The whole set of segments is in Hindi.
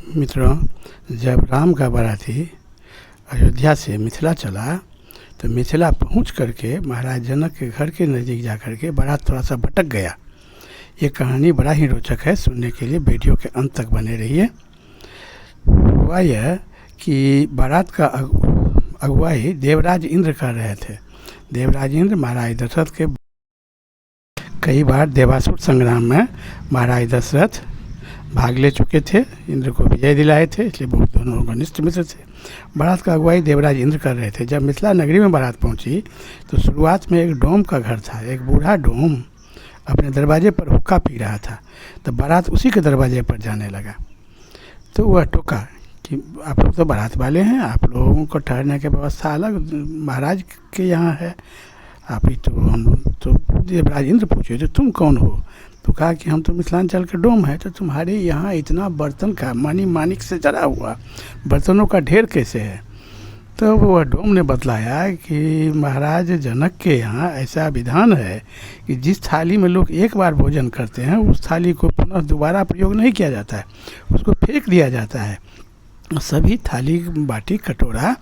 मित्रों, जब राम का बाराती अयोध्या से मिथिला चला तो मिथिला पहुंच करके महाराज जनक के घर के नज़दीक जा कर के बारात थोड़ा सा भटक गया। ये कहानी बड़ा ही रोचक है, सुनने के लिए वीडियो के अंत तक बने रहिए। हुआ यह कि बारात का अगुवाई देवराज इंद्र कर रहे थे। देवराज इंद्र महाराज दशरथ के कई बार देवासुर संग्राम में महाराज दशरथ भाग ले चुके थे, इंद्र को विजय दिलाए थे, इसलिए बहुत दोनों घनिष्ठ मित्र थे। बारात का अगुवाई देवराज इंद्र कर रहे थे। जब मिथिला नगरी में बारात पहुंची तो शुरुआत में एक डोम का घर था। एक बूढ़ा डोम अपने दरवाजे पर हुक्का पी रहा था, तो बारात उसी के दरवाजे पर जाने लगा। तो वह टोका कि आप लोग तो बारात वाले हैं, आप लोगों को ठहरने की व्यवस्था अलग महाराज के यहाँ है, आप ही तो हम तो देवराज इंद्र पूछे तो तुम कौन हो? तो कहा कि हम तो मिथिलांचल के डोम है, तो तुम्हारे यहाँ इतना बर्तन का मानिक से जरा हुआ बर्तनों का ढेर कैसे है? तो वह डोम ने बतलाया कि महाराज जनक के यहाँ ऐसा विधान है कि जिस थाली में लोग एक बार भोजन करते हैं उस थाली को पुनः दोबारा प्रयोग नहीं किया जाता है, उसको फेंक दिया जाता है। सभी थाली बाटी कटोरा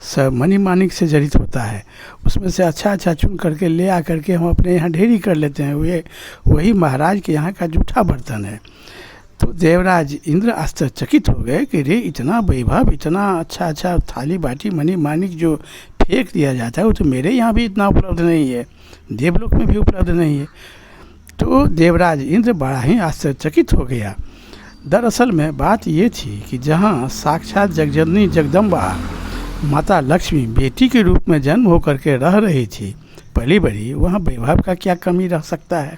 सब मनी मानिक से जड़ित होता है, उसमें से अच्छा चुन करके ले आ करके हम अपने यहाँ ढेरी कर लेते हैं। वे वही महाराज के यहाँ का जूठा बर्तन है। तो देवराज इंद्र आश्चर्यचकित हो गए कि रे इतना वैभव, इतना अच्छा थाली बाटी मनी मानिक जो फेंक दिया जाता है वो तो मेरे यहाँ भी इतना उपलब्ध नहीं है, देवलोक में भी उपलब्ध नहीं है। तो देवराज इंद्र बड़ा ही आश्चर्यचकित हो गया। दरअसल में बात ये थी कि जहाँ साक्षात जगजननी जगदम्बा माता लक्ष्मी बेटी के रूप में जन्म होकर के रह रही थी पली बड़ी, वहाँ वैभव का क्या कमी रह सकता है?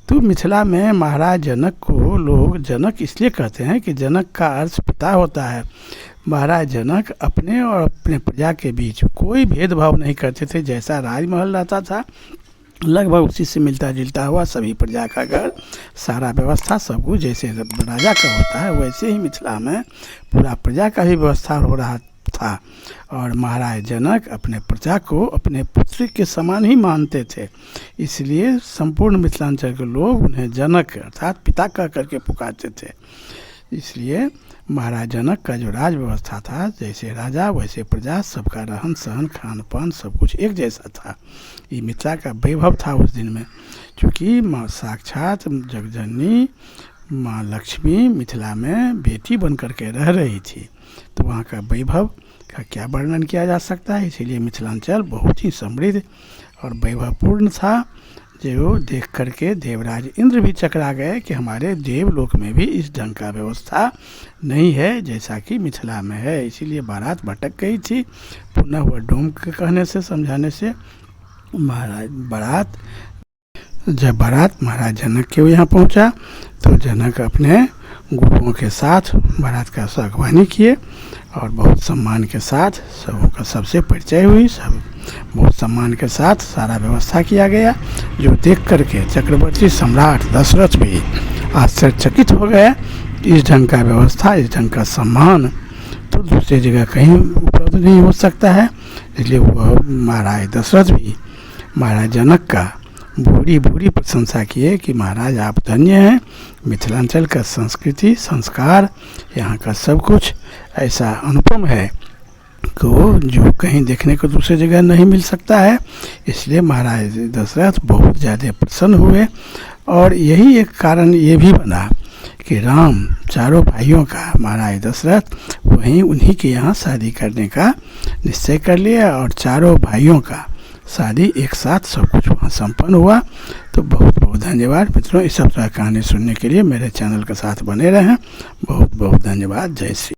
तो मिथिला में महाराज जनक को लोग जनक इसलिए कहते हैं कि जनक का अर्थ पिता होता है। महाराज जनक अपने और अपने प्रजा के बीच कोई भेदभाव नहीं करते थे। जैसा राजमहल रहता था लगभग उसी से मिलता जुलता हुआ सभी प्रजा का घर, सारा व्यवस्था सब कुछ जैसे राजा का होता है वैसे ही मिथिला में पूरा प्रजा का भी व्यवस्था हो रहा था। और महाराज जनक अपने प्रजा को अपने पुत्र के समान ही मानते थे, इसलिए संपूर्ण मिथिलांचल के लोग उन्हें जनक अर्थात पिता कह करके पुकारते थे। इसलिए महाराज जनक का जो राज व्यवस्था था, जैसे राजा वैसे प्रजा, सबका रहन सहन खान पान सब कुछ एक जैसा था। ये मिथिला का वैभव था उस दिन में। क्योंकि माँ साक्षात जगजननी माँ लक्ष्मी मिथिला में बेटी बन करके रह रही थी, तो वहाँ का वैभव का क्या वर्णन किया जा सकता है। इसीलिए मिथिलांचल बहुत ही समृद्ध और वैभवपूर्ण था, जो देख करके देवराज इंद्र भी चकरा गए कि हमारे देवलोक में भी इस ढंग का व्यवस्था नहीं है जैसा कि मिथिला में है। इसीलिए बारात भटक गई थी। पुनः वह डोम के कहने से समझाने से जब बारात महाराज जनक के यहाँ पहुँचा तो जनक अपने गुरुओं के साथ बारात का अगवानी किए और बहुत सम्मान के साथ सबों का सबसे परिचय हुई। सब बहुत सम्मान के साथ सारा व्यवस्था किया गया, जो देख करके चक्रवर्ती सम्राट दशरथ भी आश्चर्यचकित हो गए। इस ढंग का व्यवस्था, इस ढंग का सम्मान तो दूसरी जगह कहीं उपलब्ध नहीं हो सकता है। इसलिए वह महाराज दशरथ भी महाराज जनक का भूरी प्रशंसा किए कि महाराज आप धन्य हैं, मिथिलांचल का संस्कृति संस्कार यहाँ का सब कुछ ऐसा अनुपम है को जो कहीं देखने को दूसरी जगह नहीं मिल सकता है। इसलिए महाराज दशरथ बहुत ज़्यादा प्रसन्न हुए। और यही एक कारण ये भी बना कि राम चारों भाइयों का महाराज दशरथ वहीं उन्हीं के यहाँ शादी करने का निश्चय कर लिया और चारों भाइयों का शादी एक साथ सब कुछ वहाँ संपन्न हुआ। तो बहुत बहुत धन्यवाद मित्रों, इस सब तरह कहानी सुनने के लिए मेरे चैनल के साथ बने रहें। बहुत बहुत धन्यवाद। जय श्री